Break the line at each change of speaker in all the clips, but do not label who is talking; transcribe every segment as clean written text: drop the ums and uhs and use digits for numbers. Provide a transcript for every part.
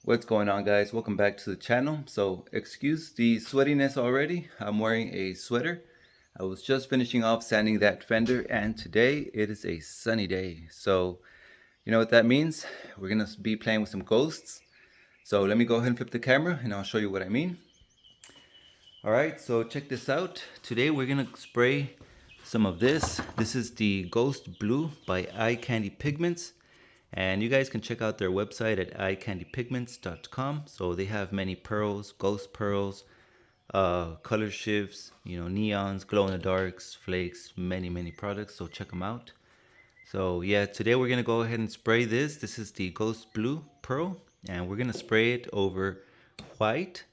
What's going on, guys? Welcome back to the channel. So excuse the sweatiness already. I'm wearing a sweater. I was just finishing off sanding that fender, and today it is a sunny day. So you know what that means? We're gonna be playing with some ghosts. So let me go ahead and flip the camera and I'll show you what I mean. Alright, so check this out. Today we're gonna spray some of this. This is the Ghost Blue by Eye Candy Pigments. And you guys can check out their website at eyecandypigments.com. So they have many pearls, ghost pearls, color shifts, neons, glow in the darks, flakes, many products. So check them out. So yeah, today we're gonna go ahead and spray this. This is the Ghost Blue Pearl, and we're gonna spray it over white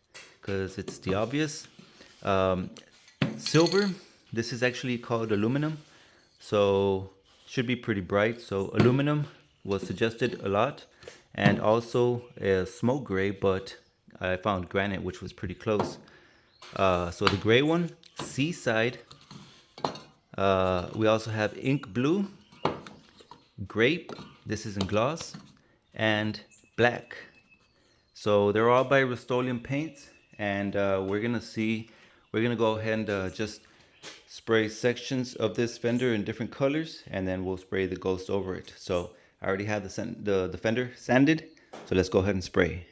because it's the obvious. Silver. This is actually called aluminum, so should be pretty bright. So aluminum was suggested a lot, and also a smoke gray, but I found granite, which was pretty close. So the gray one, seaside. We also have ink blue, grape, this is in gloss, and black. So they're all by RUSTOLEUM paints, and we're gonna go ahead and just spray sections of this fender in different colors, and then we'll spray the ghost over it. So I already have the fender sanded, so let's go ahead and spray.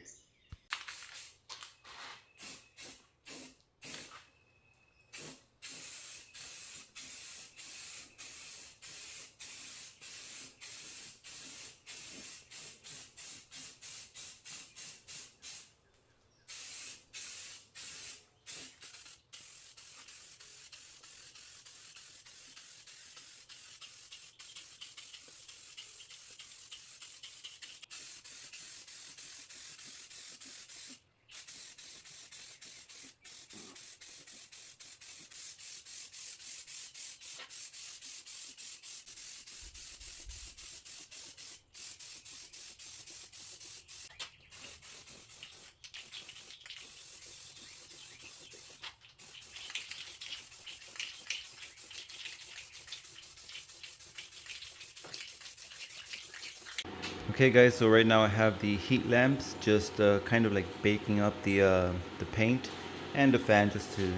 Okay guys, so right now I have the heat lamps just kind of like baking up the paint, and the fan just to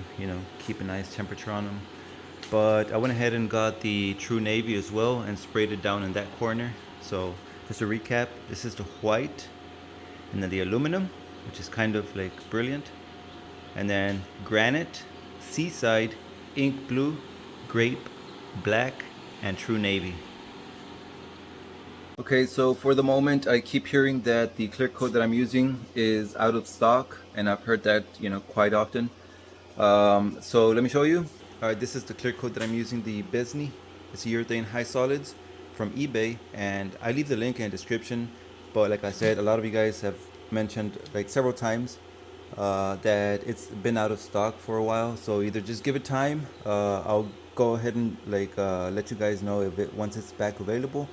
keep a nice temperature on them. But I went ahead and got the True Navy as well and sprayed it down in that corner. So just to recap, this is the white, and then the aluminum, which is kind of like brilliant, and then granite, seaside, ink blue, grape, black, and True Navy. Okay, so for the moment, I keep hearing that the clear coat that I'm using is out of stock, and I've heard that, quite often. So let me show you. All right, this is the clear coat that I'm using, the Besney. It's urethane high solids from eBay, and I leave the link in the description. But like I said, a lot of you guys have mentioned like several times that it's been out of stock for a while. So either just give it time. I'll go ahead and let you guys know once it's back available,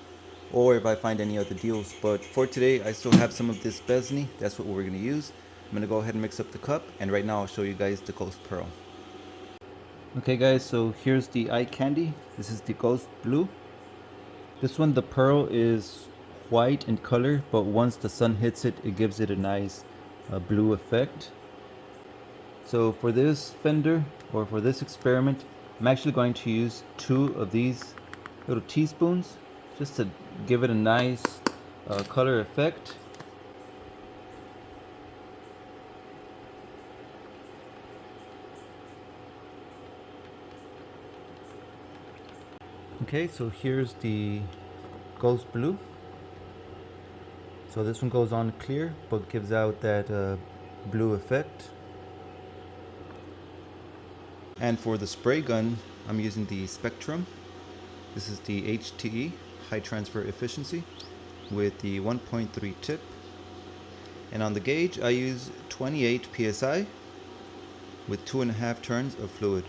or if I find any other deals. But for today, I still have some of this Besney. That's what we're going to use. I'm going to go ahead and mix up the cup, and right now I'll show you guys the Ghost Pearl. Okay guys, so here's the Eye Candy. This is the Ghost Blue. This one, the pearl is white in color, but once the sun hits it, it gives it a nice blue effect. So for this fender, or for this experiment, I'm actually going to use 2 of these little teaspoons just to give it a nice color effect. Okay, so here's the Ghost Blue. So this one goes on clear, but gives out that blue effect. And for the spray gun, I'm using the Spectrum. This is the HTE, high transfer efficiency, with the 1.3 tip. And on the gauge, I use 28 psi with 2.5 turns of fluid.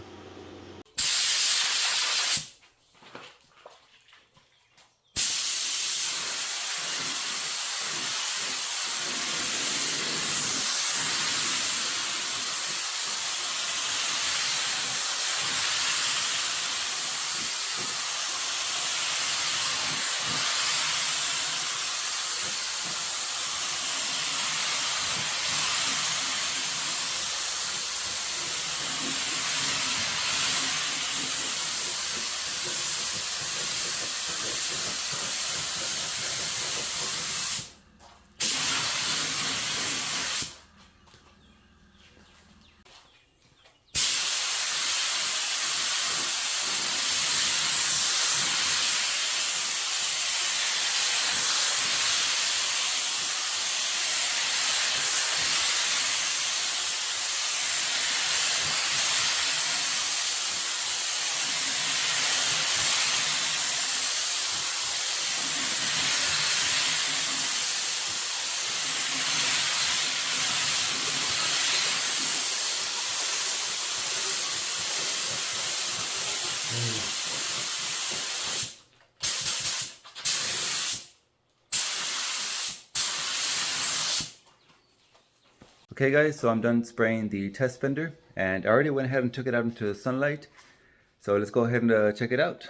Okay guys, so I'm done spraying the test fender and I already went ahead and took it out into the sunlight. So let's go ahead and check it out.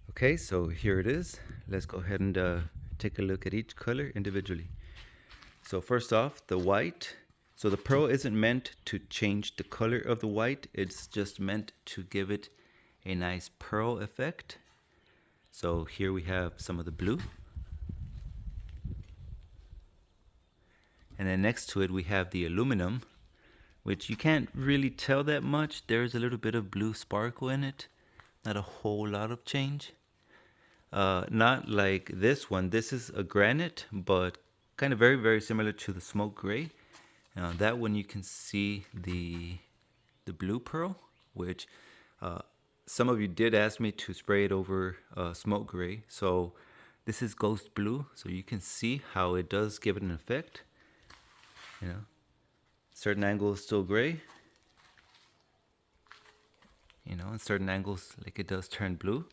Okay, so here it is. Let's go ahead and take a look at each color individually. So first off, the white. So the pearl isn't meant to change the color of the white. It's just meant to give it a nice pearl effect. So here we have some of the blue. And then next to it we have the aluminum, which you can't really tell that much. There's a little bit of blue sparkle in it. Not a whole lot of change. Not like this one. This is a granite, but kind of very similar to the smoke gray. That one you can see the blue pearl, which some of you did ask me to spray it over smoke gray. So this is ghost blue, so you can see how it does give it an effect. You know, certain angles still gray. You know, in certain angles, like it does turn blue.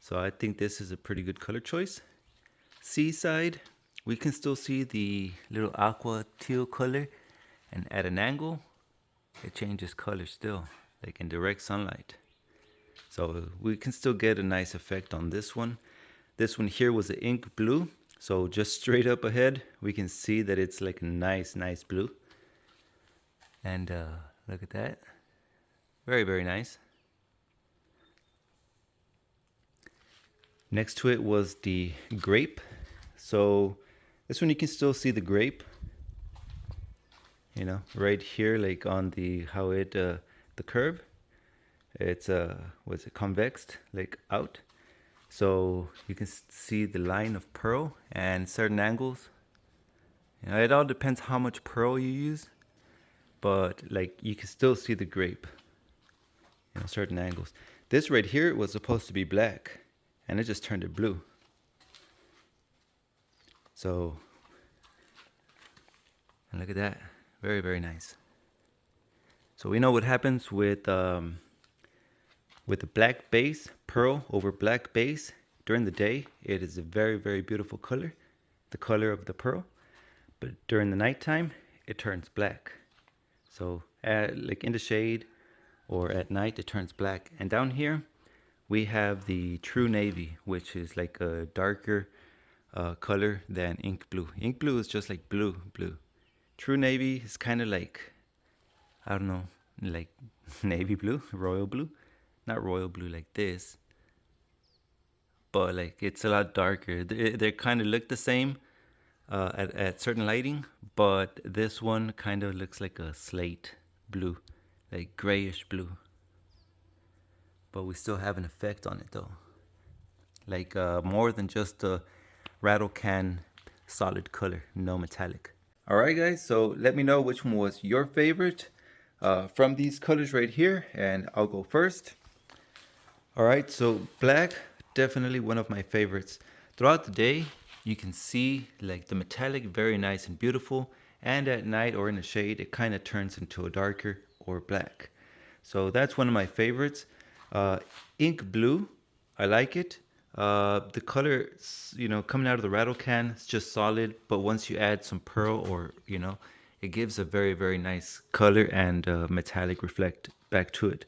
So I think this is a pretty good color choice. Seaside, we can still see the little aqua teal color, and at an angle, it changes color still, like in direct sunlight. So we can still get a nice effect on this one. This one here was the ink blue. So just straight up ahead, we can see that it's like a nice blue. And look at that. Very nice. Next to it was the grape. So this one you can still see the grape. You know, right here, like on the how it the curve. It's was it convexed, like out. So you can see the line of pearl and certain angles. You know, it all depends how much pearl you use, but like you can still see the grape. You know, certain angles. This right here was supposed to be black, and it just turned it blue. So, and look at that, very nice. So we know what happens with the black base, pearl over black base. During the day, it is a very beautiful color, the color of the pearl. But during the nighttime, it turns black. So like in the shade or at night, it turns black. And down here, we have the true navy, which is like a darker color than ink blue. Ink blue is just like blue. True navy is kind of like, I don't know, like navy blue, royal blue. Not royal blue like this, but like it's a lot darker. They kind of look the same at certain lighting, but this one kind of looks like a slate blue, like grayish blue. But we still have an effect on it though, like more than just a rattle can solid color, no metallic. All right guys, so let me know which one was your favorite from these colors right here, and I'll go first. All right, so black, definitely one of my favorites. Throughout the day, you can see like the metallic, very nice and beautiful. And at night or in the shade, it kind of turns into a darker or black. So that's one of my favorites. Ink blue, I like it. The color, you know, coming out of the rattle can, it's just solid. But once you add some pearl or, you know, it gives a very nice color and metallic reflect back to it.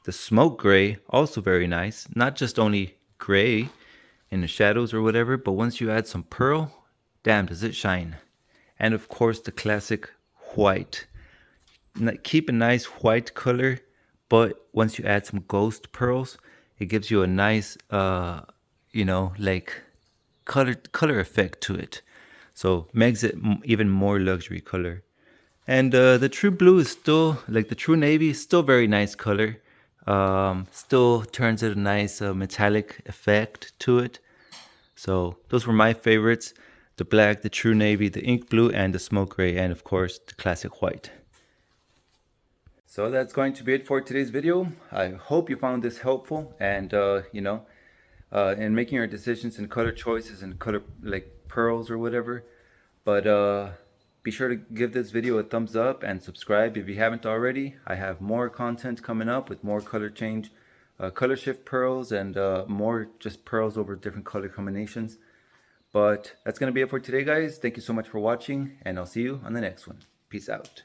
The smoke gray, also very nice. Not just only gray in the shadows or whatever, but once you add some pearl, damn, does it shine. And of course, the classic white. Keep a nice white color, but once you add some ghost pearls, it gives you a nice, you know, like color effect to it. So makes it even more luxury color. And the true blue is still, like the true navy is still very nice color. Still turns it a nice metallic effect to it. So those were my favorites: the black, the true navy, the ink blue, and the smoke gray, and of course the classic white. So that's going to be it for today's video. I hope you found this helpful, and you know, in making your decisions and color choices and color like pearls or whatever. But be sure to give this video a thumbs up and subscribe if you haven't already. I have more content coming up with more color change, color shift pearls, and more just pearls over different color combinations. But that's going to be it for today, guys. Thank you so much for watching, and I'll see you on the next one. Peace out.